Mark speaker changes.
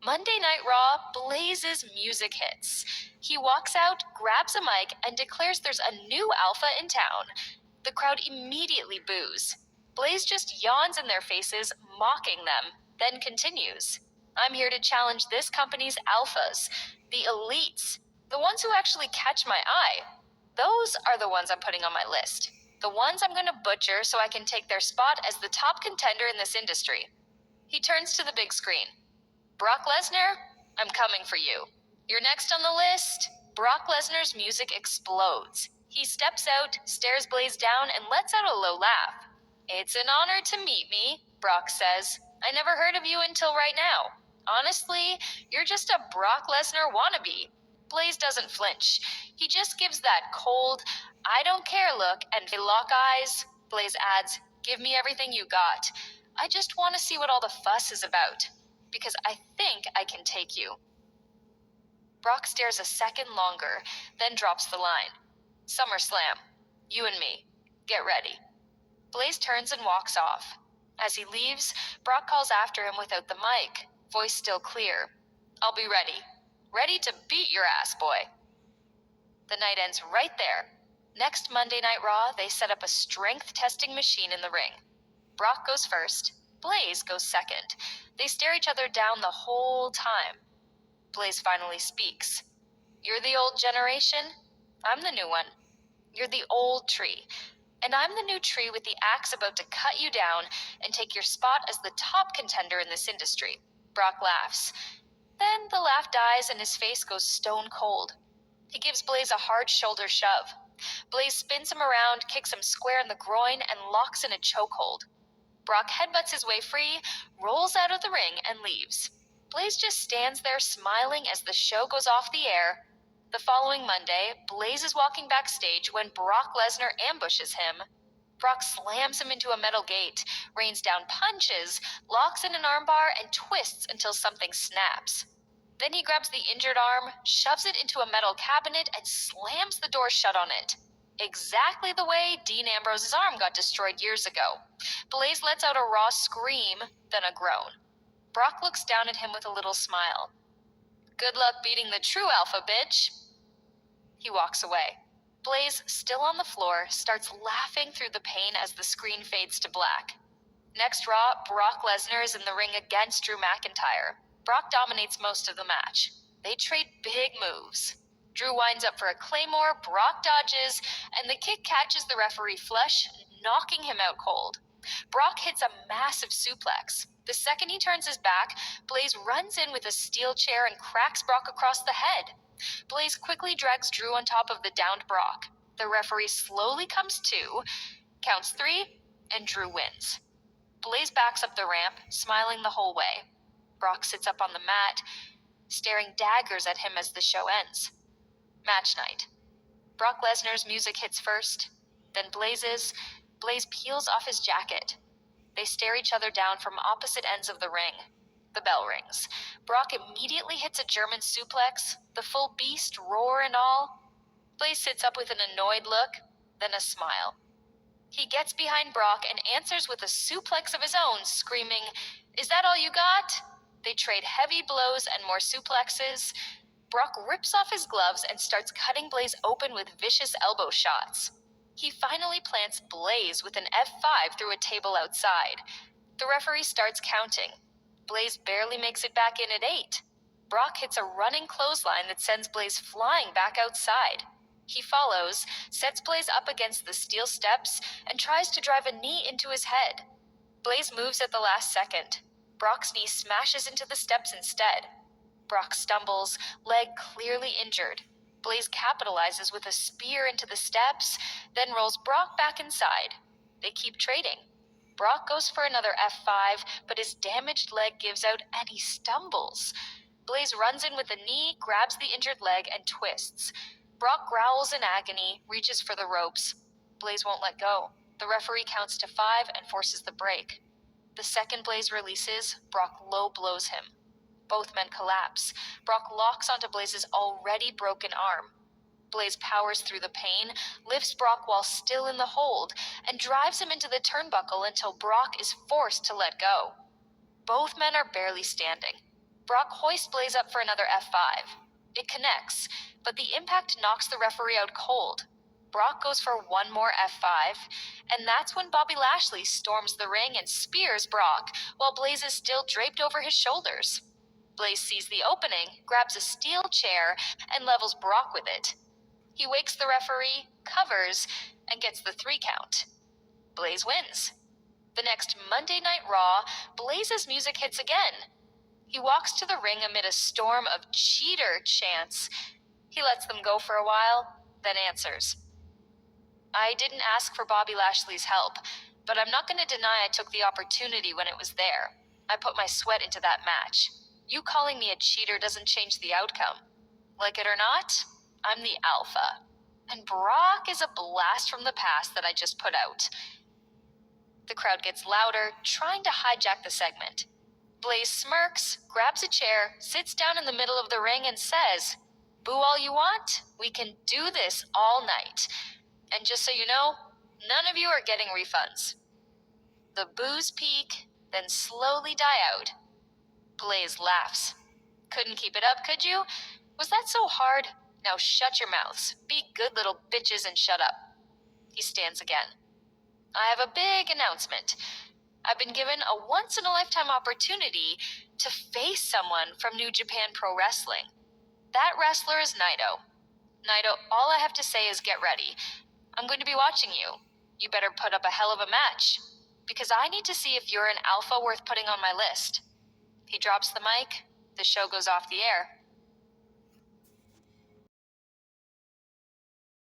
Speaker 1: Monday Night Raw, Blaze's music hits. He walks out, grabs a mic, and declares there's a new alpha in town. The crowd immediately boos. Blaze just yawns in their faces, mocking them, then continues. I'm here to challenge this company's alphas, the elites, the ones who actually catch my eye. Those are the ones I'm putting on my list. The ones I'm going to butcher so I can take their spot as the top contender in this industry. He turns to the big screen. Brock Lesnar, I'm coming for you. You're next on the list. Brock Lesnar's music explodes. He steps out, stares Blaze down, and lets out a low laugh. It's an honor to meet me, Brock says. I never heard of you until right now. Honestly, you're just a Brock Lesnar wannabe. Blaze doesn't flinch. He just gives that cold, I don't care look, and they lock eyes. Blaze adds, give me everything you got. I just want to see what all the fuss is about, because I think I can take you. Brock stares a second longer, then drops the line. SummerSlam. You and me. Get ready. Blaze turns and walks off. As he leaves, Brock calls after him without the mic, voice still clear. I'll be ready. Ready to beat your ass, boy. The night ends right there. Next Monday Night Raw, they set up a strength testing machine in the ring. Brock goes first. Blaze goes second. They stare each other down the whole time. Blaze finally speaks. You're the old generation. I'm the new one. You're the old tree. And I'm the new tree with the axe about to cut you down and take your spot as the top contender in this industry. Brock laughs. Then the laugh dies and his face goes stone cold. He gives Blaze a hard shoulder shove. Blaze spins him around, kicks him square in the groin, and locks in a chokehold. Brock headbutts his way free, rolls out of the ring, and leaves. Blaze just stands there smiling as the show goes off the air. The following Monday, Blaze is walking backstage when Brock Lesnar ambushes him. Brock slams him into a metal gate, rains down punches, locks in an armbar, and twists until something snaps. Then he grabs the injured arm, shoves it into a metal cabinet, and slams the door shut on it. Exactly the way Dean Ambrose's arm got destroyed years ago. Blaze lets out a raw scream, then a groan. Brock looks down at him with a little smile. Good luck beating the true alpha, bitch. He walks away. Blaze, still on the floor, starts laughing through the pain as the screen fades to black. Next Raw, Brock Lesnar is in the ring against Drew McIntyre. Brock dominates most of the match. They trade big moves. Drew winds up for a claymore, Brock dodges, and the kick catches the referee flush, knocking him out cold. Brock hits a massive suplex. The second he turns his back, Blaze runs in with a steel chair and cracks Brock across the head. Blaze quickly drags Drew on top of the downed Brock. The referee slowly comes to, counts 3, and Drew wins. Blaze backs up the ramp, smiling the whole way. Brock sits up on the mat, staring daggers at him as the show ends. Match night. Brock Lesnar's music hits first, then Blaze's. Blaze peels off his jacket. They stare each other down from opposite ends of the ring. The bell rings. Brock immediately hits a German suplex, the full beast roar and all. Blaze sits up with an annoyed look, then a smile. He gets behind Brock and answers with a suplex of his own, screaming, Is that all you got? They trade heavy blows and more suplexes. Brock rips off his gloves and starts cutting Blaze open with vicious elbow shots. He finally plants Blaze with an F5 through a table outside. The referee starts counting. Blaze barely makes it back in at 8. Brock hits a running clothesline that sends Blaze flying back outside. He follows, sets Blaze up against the steel steps, and tries to drive a knee into his head. Blaze moves at the last second. Brock's knee smashes into the steps instead. Brock stumbles, leg clearly injured. Blaze capitalizes with a spear into the steps, then rolls Brock back inside. They keep trading. Brock goes for another F5, but his damaged leg gives out and he stumbles. Blaze runs in with a knee, grabs the injured leg, and twists. Brock growls in agony, reaches for the ropes. Blaze won't let go. The referee counts to 5 and forces the break. The second Blaze releases, Brock low blows him. Both men collapse. Brock locks onto Blaze's already broken arm. Blaze powers through the pain, lifts Brock while still in the hold, and drives him into the turnbuckle until Brock is forced to let go. Both men are barely standing. Brock hoists Blaze up for another F5. It connects, but the impact knocks the referee out cold. Brock goes for one more F5, and that's when Bobby Lashley storms the ring and spears Brock, while Blaze is still draped over his shoulders. Blaze sees the opening, grabs a steel chair, and levels Brock with it. He wakes the referee, covers, and gets the 3 count. Blaze wins. The next Monday Night Raw, Blaze's music hits again. He walks to the ring amid a storm of cheater chants. He lets them go for a while, then answers. I didn't ask for Bobby Lashley's help, but I'm not going to deny I took the opportunity when it was there. I put my sweat into that match. You calling me a cheater doesn't change the outcome. Like it or not, I'm the alpha. And Brock is a blast from the past that I just put out. The crowd gets louder, trying to hijack the segment. Blaze smirks, grabs a chair, sits down in the middle of the ring and says, "Boo all you want, we can do this all night. And just so you know, none of you are getting refunds." The boos peak, then slowly die out. Blaze laughs. Couldn't keep it up, could you? Was that so hard? Now shut your mouths. Be good little bitches and shut up. He stands again. I have a big announcement. I've been given a once-in-a-lifetime opportunity to face someone from New Japan Pro Wrestling. That wrestler is Naito. Naito, all I have to say is get ready. I'm going to be watching you. You better put up a hell of a match, because I need to see if you're an alpha worth putting on my list. He drops the mic. The show goes off the air.